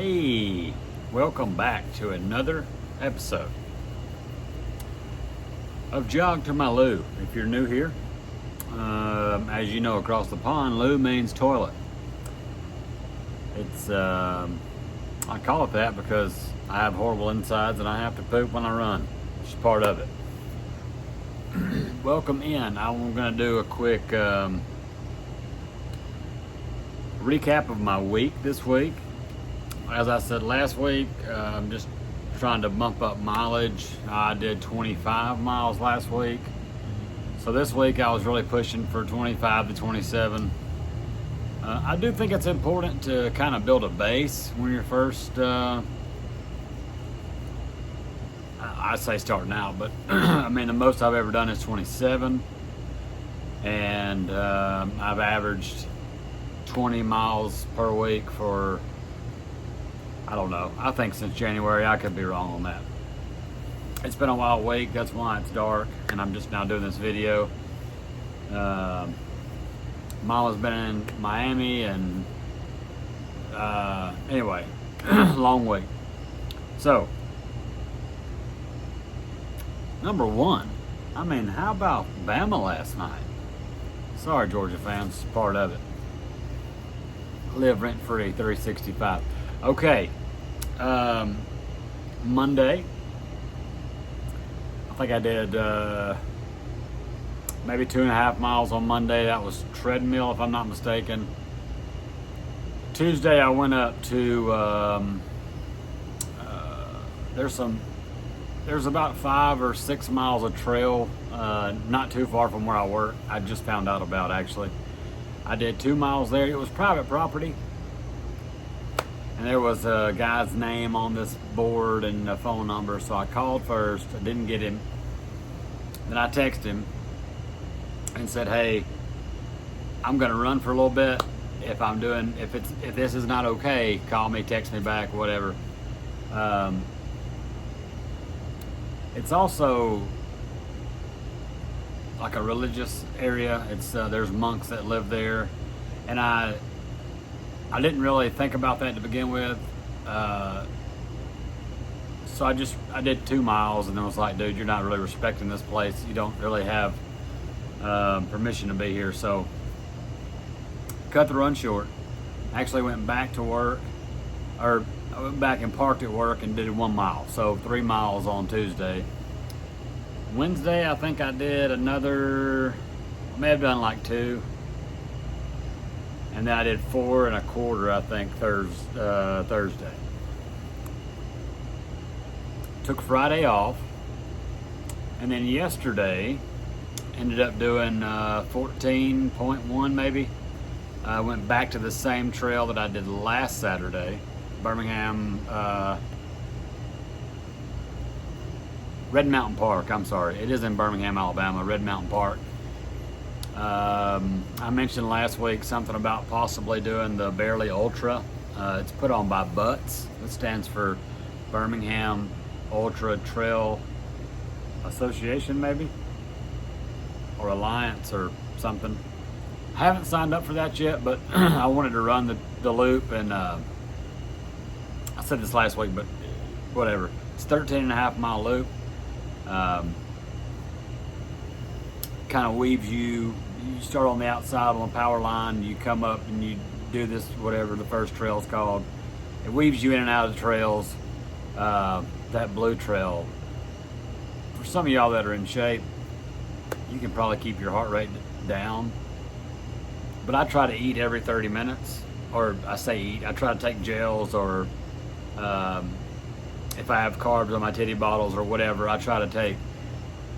Hey, welcome back to another episode of Jog to My Loo. If you're new here, as you know, across the pond, loo means toilet. It's I call it that because I have horrible insides and I have to poop when I run. It's just part of it. Welcome in. I'm going to do a quick recap of my week this week. As I said last week, I'm just trying to bump up mileage. I did 25 miles last week. So this week I was really pushing for 25 to 27. I do think it's important to kind of build a base when you're first, I say starting out, but I mean the most I've ever done is 27. And I've averaged 20 miles per week for, I don't know, I think since January. I could be wrong on that. It's been a wild week, that's why it's dark, and I'm just now doing this video. Mama's been in Miami, and anyway, long week. So, number one, I mean, how about Bama last night? Sorry, Georgia fans, part of it. Live rent-free, 365. Okay, Monday, I think I did maybe 2.5 miles on Monday. That was treadmill, if I'm not mistaken. Tuesday, I went up to, there's about 5 or 6 miles of trail, not too far from where I work. I just found out about, actually. I did 2 miles there. It was private property. And there was a guy's name on this board and a phone number, so I called first. I didn't get him. Then I texted him and said, "Hey, I'm gonna run for a little bit. If this is not okay, call me, text me back, whatever." It's also like a religious area. It's there's monks that live there, and I didn't really think about that to begin with. So I did 2 miles and then was like, dude, you're not really respecting this place. You don't really have permission to be here. So cut the run short. Actually went back to work, or I went back and parked at work and did 1 mile. So 3 miles on Tuesday. Wednesday, I think I did another, I may have done like 2. And then I did 4.25, I think, Thursday. Took Friday off. And then yesterday, ended up doing 14.1 maybe. I went back to the same trail that I did last Saturday. Birmingham, Red Mountain Park, I'm sorry. It is in Birmingham, Alabama, Red Mountain Park. I mentioned last week something about possibly doing the Barely Ultra. It's put on by BUTS. It stands for Birmingham Ultra Trail Association, maybe, or Alliance or something. I haven't signed up for that yet, but I wanted to run the loop, and I said this last week, but whatever. It's 13.5 mile loop. Kind of weaves you start on the outside on the power line, you come up and you do this, whatever the first trail is called. It weaves you in and out of the trails. That blue trail, for some of y'all that are in shape, you can probably keep your heart rate down. But I try to eat every 30 minutes, or I say eat, I try to take gels, or if I have carbs on my titty bottles or whatever, I try to take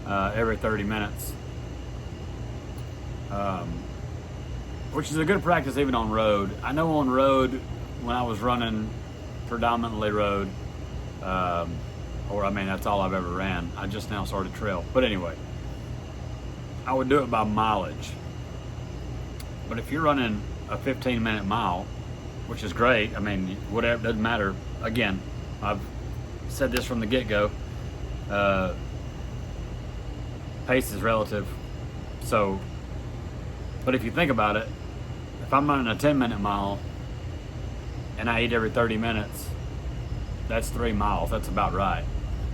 every 30 minutes. Which is a good practice even on road. I know on road, when I was running predominantly road, or I mean that's all I've ever ran. I just now started trail. But anyway, I would do it by mileage. But if you're running a 15-minute mile, which is great, I mean, whatever, doesn't matter. Again, I've said this from the get-go. Pace is relative. So, but if you think about it, if I'm running a 10-minute mile and I eat every 30 minutes, that's 3 miles. That's about right.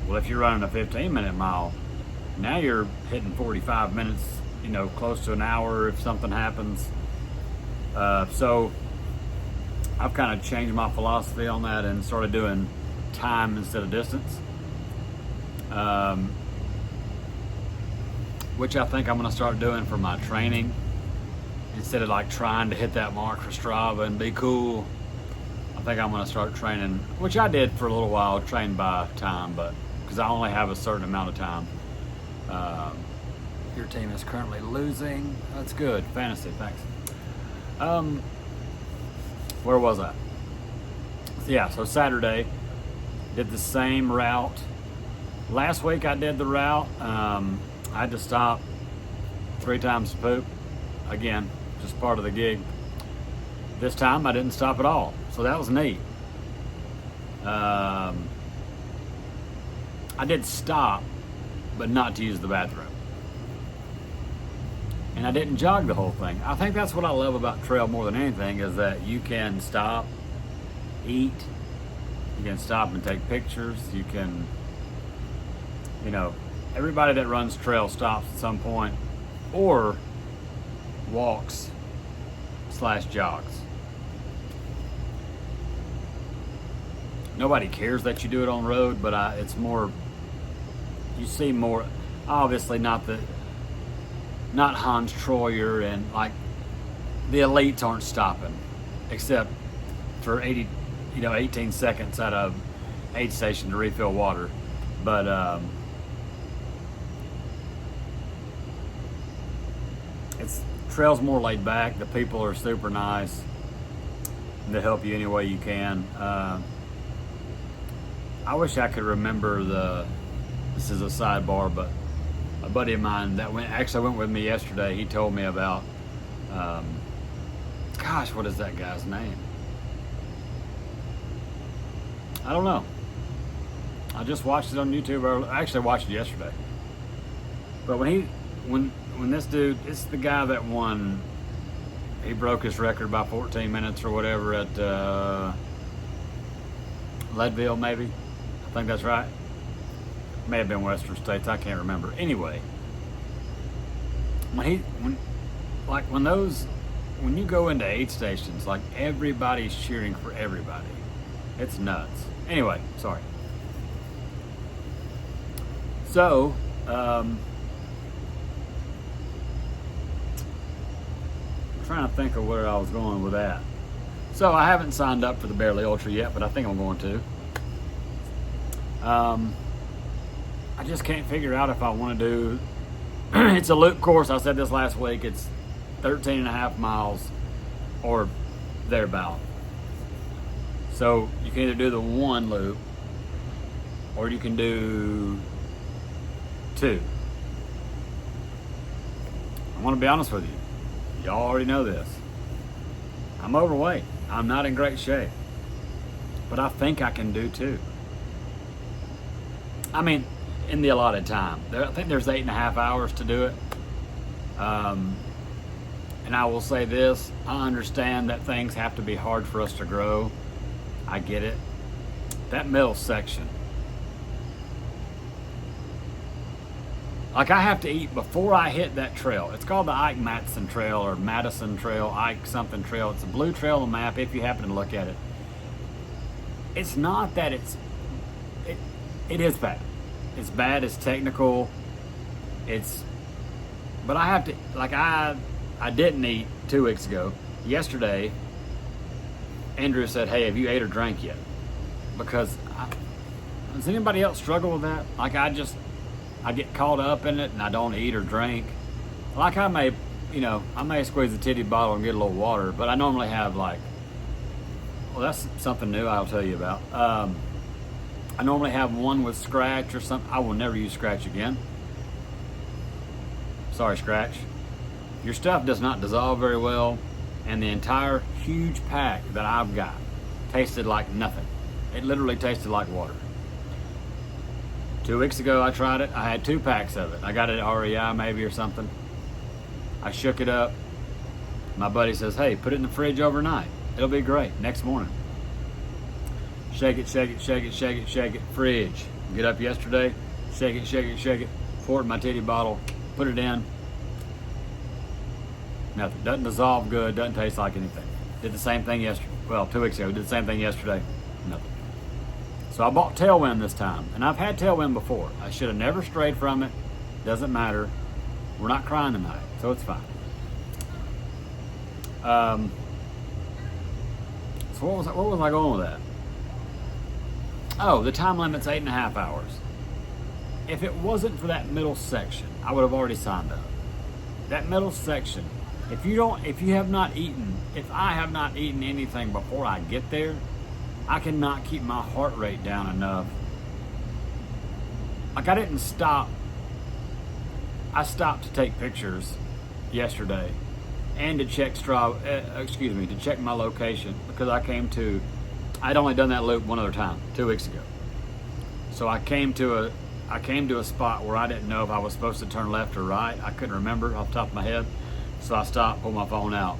Well, if you're running a 15-minute mile, now you're hitting 45 minutes, close to an hour if something happens. So I've kind of changed my philosophy on that and started doing time instead of distance, which I think I'm going to start doing for my training. Instead of like trying to hit that mark for Strava and be cool, I think I'm going to start training, which I did for a little while, train by time, but because I only have a certain amount of time. Your team is currently losing. That's good. Fantasy, thanks. Where was I? So Saturday, did the same route. Last week I did the route. I had to stop 3 times to poop. Again, just part of the gig. This time I didn't stop at all, so that was neat. I did stop, but not to use the bathroom. And I didn't jog the whole thing. I think that's what I love about trail more than anything, is that you can stop, eat, you can stop and take pictures, you can, everybody that runs trail stops at some point, or walks/jogs. Nobody cares that you do it on road, but it's more, you see more, obviously not Hans Troyer and like the elites aren't stopping, except for 18 seconds at a aid station to refill water. But trail's more laid back. The people are super nice. They help you any way you can. I wish I could remember this is a sidebar, but a buddy of mine that went with me yesterday, he told me about, what is that guy's name? I don't know. I just watched it on YouTube. I actually watched it yesterday. But when this dude, it's the guy that won, he broke his record by 14 minutes or whatever at Leadville, maybe. I think that's right. May have been Western States, I can't remember. Anyway, when you go into aid stations, like everybody's cheering for everybody. It's nuts. Anyway, sorry. So, I'm trying to think of where I was going with that. So I haven't signed up for the Barely Ultra yet, but I think I'm going to. I just can't figure out if I want to do, it's a loop course. I said this last week. It's 13 and a half miles or thereabout. So you can either do the one loop or you can do 2. I want to be honest with you. Y'all already know this. I'm overweight. I'm not in great shape. But I think I can do 2. I mean, in the allotted time. I think there's 8.5 hours to do it. And I will say this, I understand that things have to be hard for us to grow. I get it. That middle section, like I have to eat before I hit that trail. It's called the Ike Matson Trail or Madison Trail, Ike something trail. It's a blue trail on the map if you happen to look at it. It's not that it is bad. It's bad, it's technical. But I have to, like I didn't eat 2 weeks ago. Yesterday, Andrew said, hey, have you ate or drank yet? Because does anybody else struggle with that? Like I get caught up in it and I don't eat or drink. Like I may squeeze a titty bottle and get a little water, but I normally have that's something new I'll tell you about. I normally have one with Scratch or something. I will never use Scratch again. Sorry, Scratch. Your stuff does not dissolve very well, and the entire huge pack that I've got tasted like nothing. It literally tasted like water. 2 weeks ago I tried it. I had 2 packs of it. I got it at REI maybe or something. I shook it up. My buddy says, hey, put it in the fridge overnight. It'll be great next morning. Shake it, shake it, shake it, shake it, shake it. Fridge. Get up yesterday, shake it, shake it, shake it. Pour it in my titty bottle, put it in. Nothing. Doesn't dissolve good, doesn't taste like anything. Did the same thing yesterday. Well, 2 weeks ago, did the same thing yesterday. Nothing. So I bought Tailwind this time, and I've had Tailwind before. I should have never strayed from it. Doesn't matter. We're not crying tonight, so it's fine. So what was I going with that? Oh, the time limit's 8.5 hours. If it wasn't for that middle section, I would have already signed up. That middle section, if I have not eaten anything before I get there, I cannot keep my heart rate down enough. Like, I didn't stop. I stopped to take pictures yesterday and to check to check my location, because I'd only done that loop one other time 2 weeks ago. So I came to a spot where I didn't know if I was supposed to turn left or right. I couldn't remember off the top of my head. So I stopped, pulled my phone out,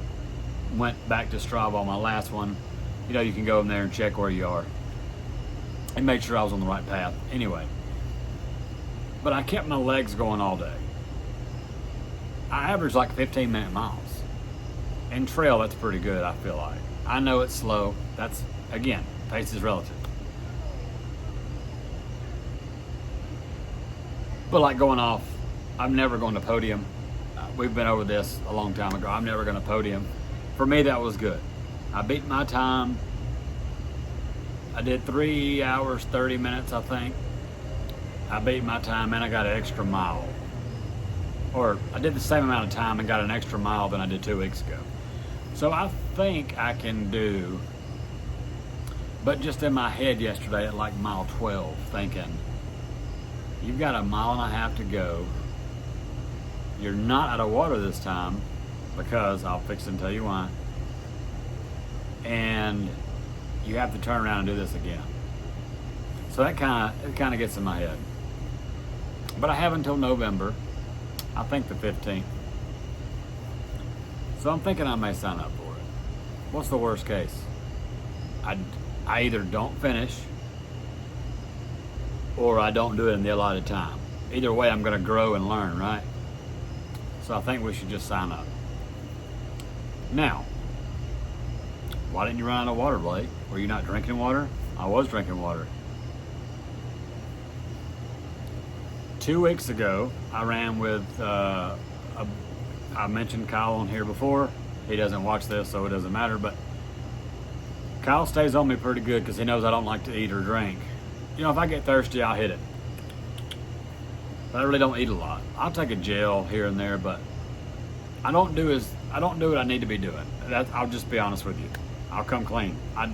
went back to Strava on my last one. You know, you can go in there and check where you are, and made sure I was on the right path. Anyway, but I kept my legs going all day. I averaged like 15-minute miles. And trail, that's pretty good, I feel like. I know it's slow. That's, again, pace is relative. But like going off, I'm never going to podium. We've been over this a long time ago. I'm never going to podium. For me, that was good. I beat my time. I did 3 hours, 30 minutes, I think. I beat my time and I got an extra mile. Or I did the same amount of time and got an extra mile than I did 2 weeks ago. So I think I can do, but just in my head yesterday at like mile 12, thinking, you've got 1.5 miles to go. You're not out of water this time, because I'll fix it and tell you why. And you have to turn around and do this again. So that kind of gets in my head. But I have until November, I think the 15th. So I'm thinking I may sign up for it. What's the worst case? I either don't finish, or I don't do it in the allotted time. Either way, I'm going to grow and learn, right? So I think we should just sign up. Now, why didn't you run out of water, Blake? Were you not drinking water? I was drinking water. 2 weeks ago, I ran with, I mentioned Kyle on here before. He doesn't watch this, so it doesn't matter, but Kyle stays on me pretty good because he knows I don't like to eat or drink. You know, if I get thirsty, I'll hit it. But I really don't eat a lot. I'll take a gel here and there, but I don't do what I need to be doing. I'll just be honest with you. I'll come clean. I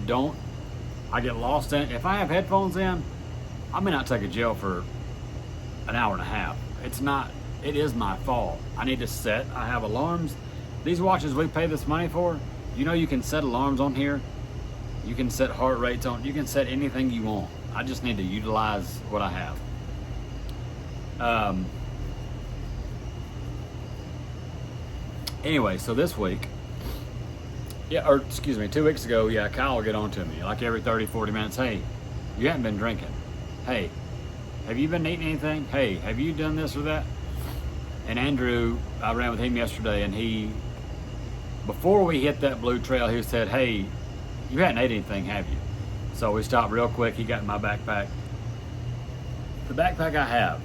get lost in it. If I have headphones in, I may not take a gel for an hour and a half. It is my fault. I need to set. I have alarms. These watches we pay this money for, you know, you can set alarms on here. You can set heart rates on. You can set anything you want. I just need to utilize what I have. Anyway, so this week, 2 weeks ago, Kyle will get on to me like every 30, 40 minutes. Hey, you haven't been drinking. Hey, have you been eating anything? Hey, have you done this or that? And Andrew, I ran with him yesterday, and before we hit that blue trail, he said, hey, you hadn't ate anything, have you? So we stopped real quick. He got in my backpack. The backpack I have,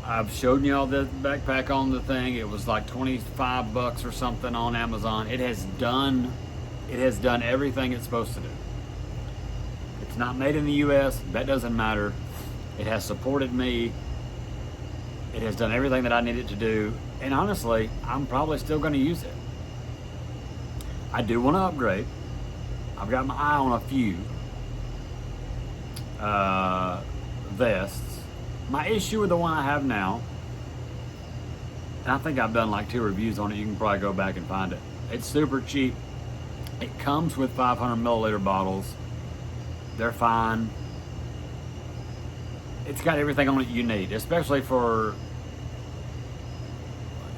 I've showed you all the backpack on the thing. It was like $25 or something on Amazon. It has done everything it's supposed to do. It's not made in the US. That doesn't matter. It has supported me. It has done everything that I needed to do. And honestly, I'm probably still going to use it. I do want to upgrade. I've got my eye on a few vests. My issue with the one I have now, and I think I've done like 2 reviews on it. You can probably go back and find it. It's super cheap. It comes with 500 milliliter bottles. They're fine. It's got everything on it you need, especially for,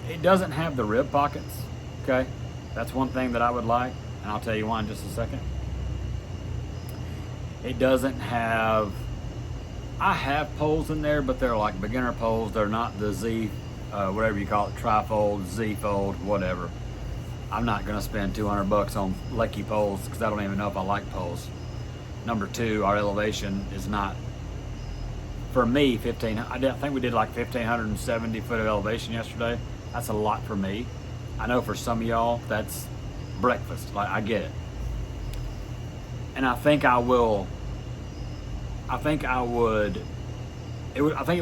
it doesn't have the rib pockets, okay? That's one thing that I would like, and I'll tell you why in just a second. It doesn't have, I have poles in there, but they're like beginner poles. They're not the Z, whatever you call it, tri-fold, Z-fold, whatever. I'm not gonna spend 200 bucks on Lecky poles because I don't even know if I like poles. Number two, our elevation is not, for me, I think we did like 1,570 foot of elevation yesterday. That's a lot for me. I know for some of y'all, that's breakfast. Like, I get it. And I think it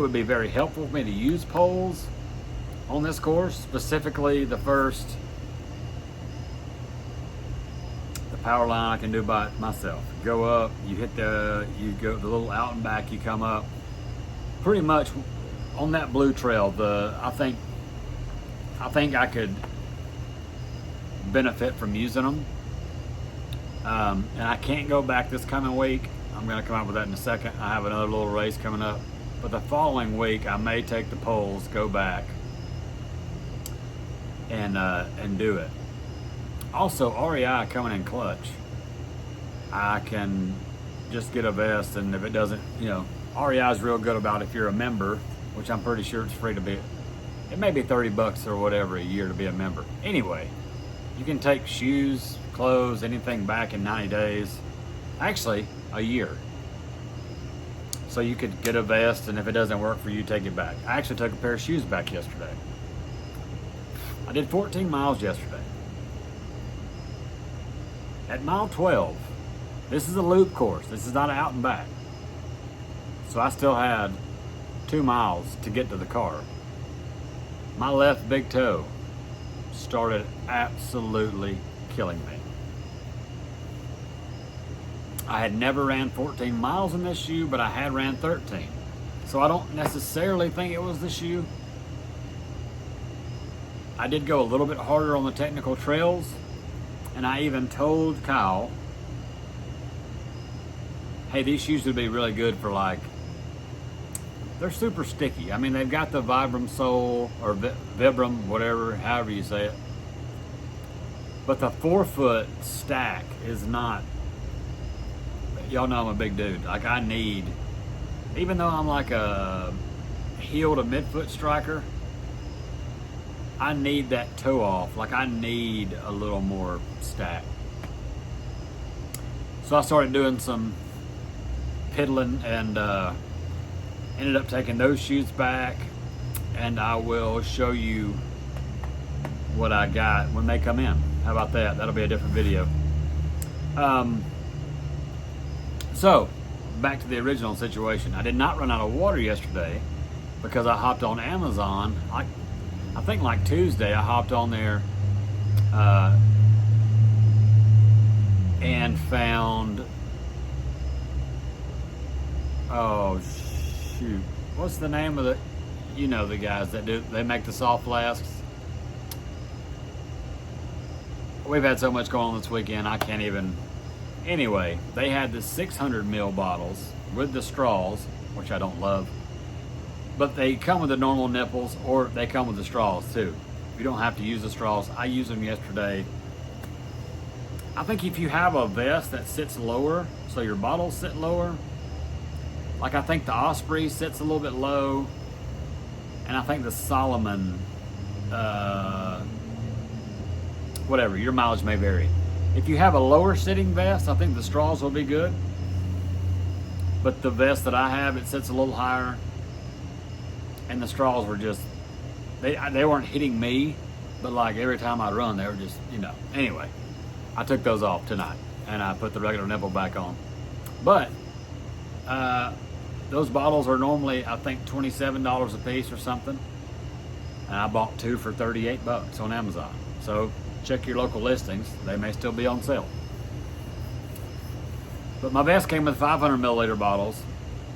would be very helpful for me to use poles on this course, specifically the power line I can do by myself. Go up, you go the little out and back, you come up. Pretty much on that blue trail, I think I could benefit from using them. And I can't go back this coming week. I'm gonna come up with that in a second. I have another little race coming up. But the following week, I may take the poles, go back, and do it. Also, REI coming in clutch. I can just get a vest, and if it doesn't, REI is real good about if you're a member, which I'm pretty sure it's free to be. It may be 30 bucks or whatever a year to be a member. Anyway, you can take shoes, clothes, anything back in 90 days. Actually, a year. So you could get a vest, and if it doesn't work for you, take it back. I actually took a pair of shoes back yesterday. I did 14 miles yesterday. At mile 12, this is a loop course. This is not an out and back. So I still had 2 miles to get to the car. My left big toe started absolutely killing me. I had never ran 14 miles in this shoe, but I had ran 13. So I don't necessarily think it was the shoe. I did go a little bit harder on the technical trails, and I even told Kyle, hey, these shoes would be really good for they're super sticky. I mean, they've got the Vibram sole, or Vibram, whatever, however you say it. But the 4-foot stack is not, y'all know I'm a big dude. Like, I need, even though I'm like a heel to midfoot striker, I need that toe off. Like, I need a little more stack. So I started doing some piddling and ended up taking those shoes back, and I will show you what I got when they come in. How about that? That'll be a different video. So back to the original situation. I did not run out of water yesterday because I hopped on Amazon. I think like Tuesday, I hopped on there and found, oh shoot, what's the name of the guys that they make the soft flasks. We've had so much going on this weekend, I can't even. Anyway, they had the 600 ml bottles with the straws, which I don't love. But they come with the normal nipples, or they come with the straws too. You don't have to use the straws. I used them yesterday. I think if you have a vest that sits lower, so your bottles sit lower, like I think the Osprey sits a little bit low, and I think the Salomon, whatever, your mileage may vary. If you have a lower sitting vest, I think the straws will be good. But the vest that I have, it sits a little higher, and the straws were just, they weren't hitting me, but like every time I run, they were just, Anyway, I took those off tonight, and I put the regular nipple back on. But those bottles are normally, I think, $27 a piece or something, and I bought 2 for 38 bucks on Amazon. So check your local listings. They may still be on sale. But my vest came with 500 milliliter bottles.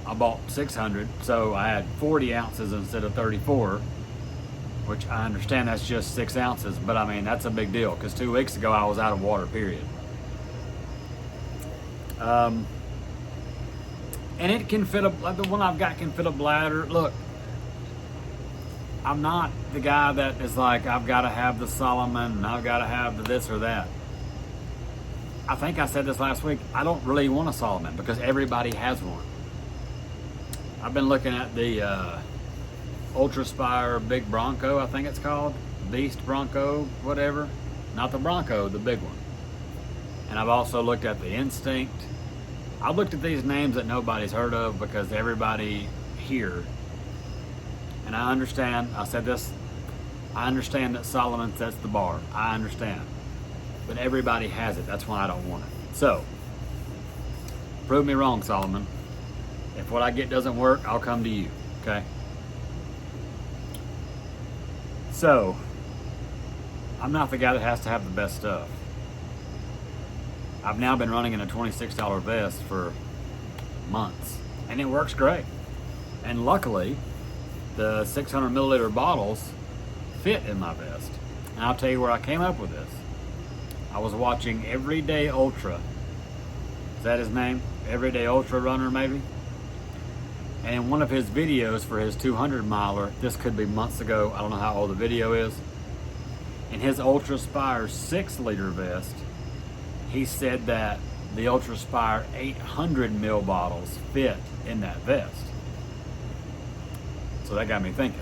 I bought 600, so I had 40 ounces instead of 34, which I understand that's just 6 ounces, but I mean, that's a big deal, because 2 weeks ago I was out of water, period. And it can fit like the one I've got can fit a bladder. Look, I'm not the guy that is like, I've got to have the Salomon and I've got to have the this or that. I think I said this last week, I don't really want a Salomon because everybody has one. I've been looking at the Ultraspire Big Bronco, I think it's called. Beast Bronco, whatever. Not the Bronco, the big one. And I've also looked at the Instinct. I've looked at these names that nobody's heard of because everybody here, and I understand, I said this, I understand that Salomon sets the bar. I understand. But everybody has it. That's why I don't want it. So, prove me wrong, Salomon. If what I get doesn't work, I'll come to you, okay? So, I'm not the guy that has to have the best stuff. I've now been running in a $26 vest for months, and it works great. And luckily, the 600 milliliter bottles fit in my vest. And I'll tell you where I came up with this. I was watching Everyday Ultra. Is that his name? Everyday Ultra Runner, maybe? And in one of his videos for his 200 miler, this could be months ago, I don't know how old the video is, in his Ultraspire 6-liter vest, he said that the Ultraspire 800 mil bottles fit in that vest. So that got me thinking.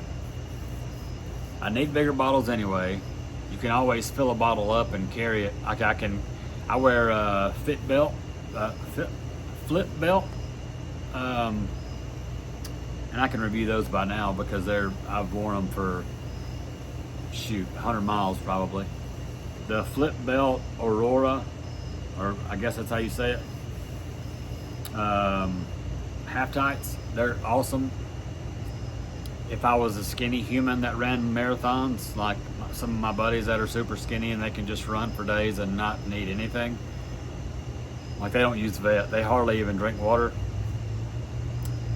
I need bigger bottles anyway. You can always fill a bottle up and carry it. I wear a flip belt, and I can review those by now because I've worn them for 100 miles probably. The flip belt Aurora, or I guess that's how you say it. Half tights, they're awesome. If I was a skinny human that ran marathons, like some of my buddies that are super skinny and they can just run for days and not need anything, like they don't use vet, they hardly even drink water.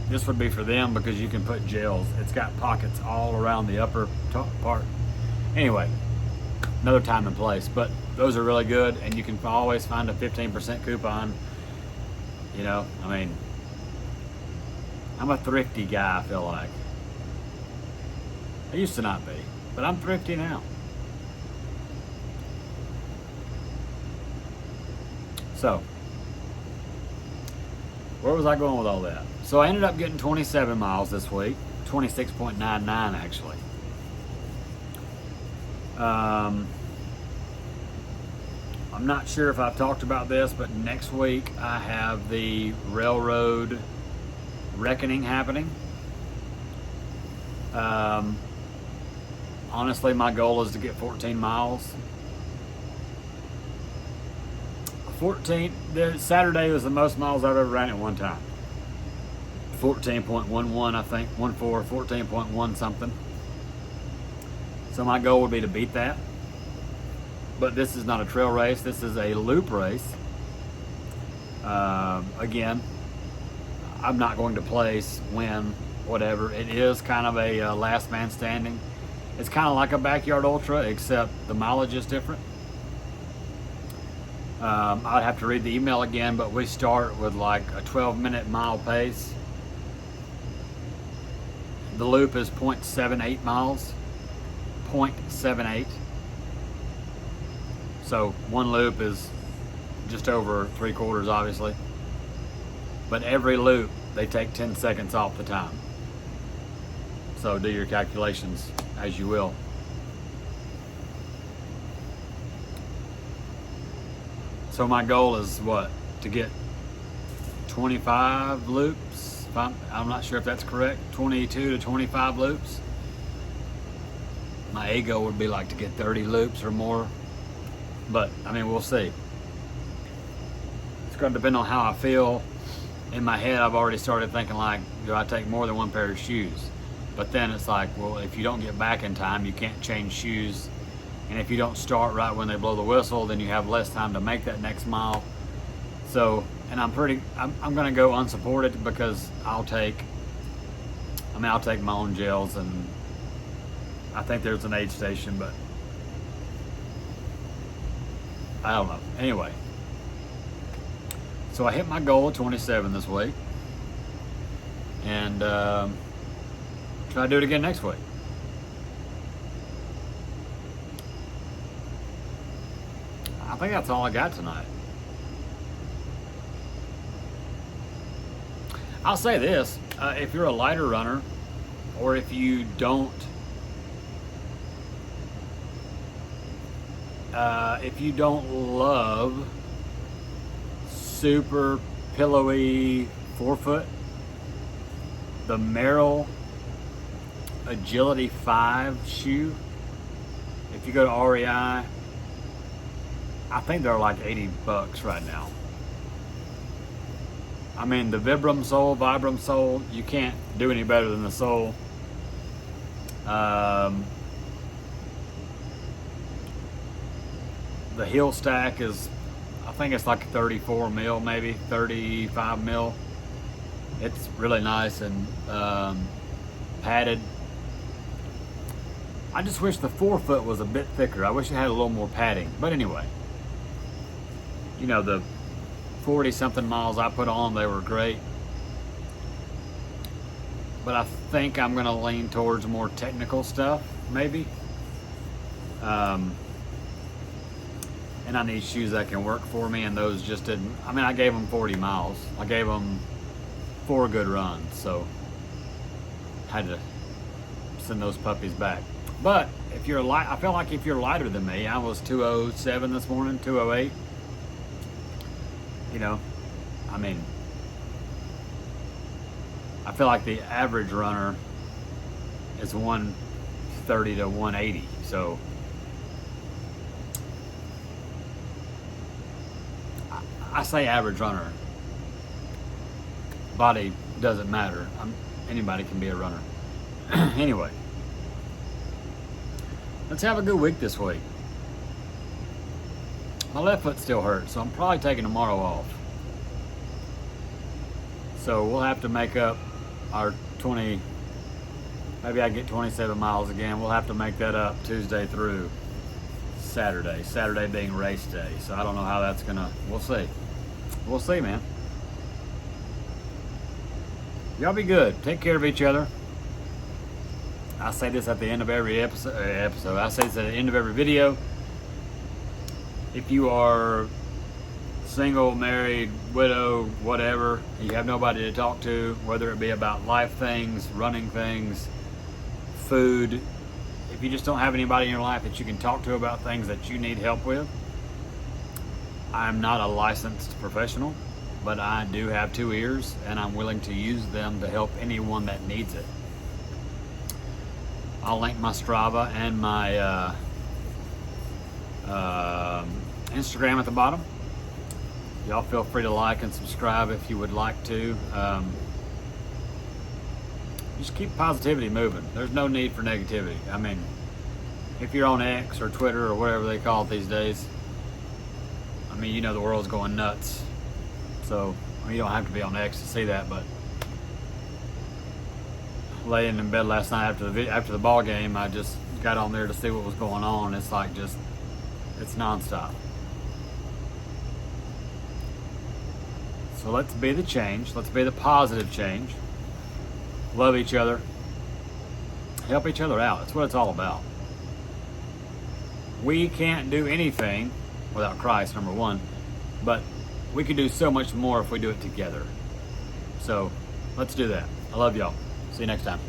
This would be for them because you can put gels. It's got pockets all around the upper top part. Anyway, another time and place, but those are really good, and you can always find a 15% coupon. You know, I mean, I'm a thrifty guy, I feel like. I used to not be, but I'm thrifty now. So, where was I going with all that? So I ended up getting 27 miles this week, 26.99 actually. I'm not sure if I've talked about this, but next week I have the Railroad Reckoning happening. Honestly, my goal is to get 14 miles. Saturday was the most miles I've ever ran at one time. 14.11, I think, 14.1 something. So my goal would be to beat that. But this is not a trail race, this is a loop race. Again, I'm not going to place, win, whatever. It is kind of a last man standing. It's kind of like a backyard ultra, except the mileage is different. I'd have to read the email again, but we start with like a 12-minute mile pace. The loop is 0.78 miles, 0.78. So one loop is just over 3/4, obviously. But every loop, they take 10 seconds off the time. So do your calculations as you will. So my goal is what? To get 25 loops. I'm not sure if that's correct. 22 to 25 loops. My ego would be like to get 30 loops or more. But, I mean, we'll see. It's going to depend on how I feel. In my head, I've already started thinking like, do I take more than one pair of shoes? But then it's like, well, if you don't get back in time, you can't change shoes. And if you don't start right when they blow the whistle, then you have less time to make that next mile. So, and I'm going to go unsupported because I'll take my own gels, and I think there's an aid station, but I don't know. Anyway, so I hit my goal of 27 this week, and try to do it again next week. I think that's all I got tonight. I'll say this, if you're a lighter runner, or if you don't love super pillowy forefoot, the Merrell Agility 5 shoe, if you go to REI, I think they're like $80 right now. I mean, the Vibram sole, you can't do any better than the sole. The heel stack is, I think it's like 34 mil, maybe 35 mil. It's really nice and padded. I just wish the forefoot was a bit thicker. I wish it had a little more padding. But anyway, you know, the 40 something miles I put on, they were great. But I think I'm gonna lean towards more technical stuff, maybe. And I need shoes that can work for me, and those just didn't. I mean, I gave them 40 miles. I gave them 4 good runs, so had to send those puppies back. But if you're light, I feel like if you're lighter than me, I was 207 this morning, 208. You know, I mean, I feel like the average runner is 130 to 180. So I say average runner. Body doesn't matter. Anybody can be a runner. Anyway, let's have a good week this week. My left foot still hurts, so I'm probably taking tomorrow off. So we'll have to make up our 20, maybe I get 27 miles again. We'll have to make that up Tuesday through Saturday. Saturday being race day. So I don't know how that's gonna, we'll see. We'll see, man. Y'all be good. Take care of each other. I say this at the end of every episode. I say this at the end of every video. If you are single, married, widow, whatever, you have nobody to talk to, whether it be about life things, running things, food, if you just don't have anybody in your life that you can talk to about things that you need help with, I'm not a licensed professional, but I do have 2 ears, and I'm willing to use them to help anyone that needs it. I'll link my Strava and my Instagram at the bottom. Y'all feel free to like and subscribe if you would like to. Just keep positivity moving. There's no need for negativity. I mean, if you're on X or Twitter or whatever they call it these days, I mean, you know the world's going nuts. So, I mean, you don't have to be on X to see that, but laying in bed last night after the ball game, I just got on there to see what was going on. It's like it's nonstop. So let's be the change. Let's be the positive change. Love each other. Help each other out. That's what it's all about. We can't do anything without Christ, number one, but we can do so much more if we do it together. So let's do that. I love y'all. See you next time.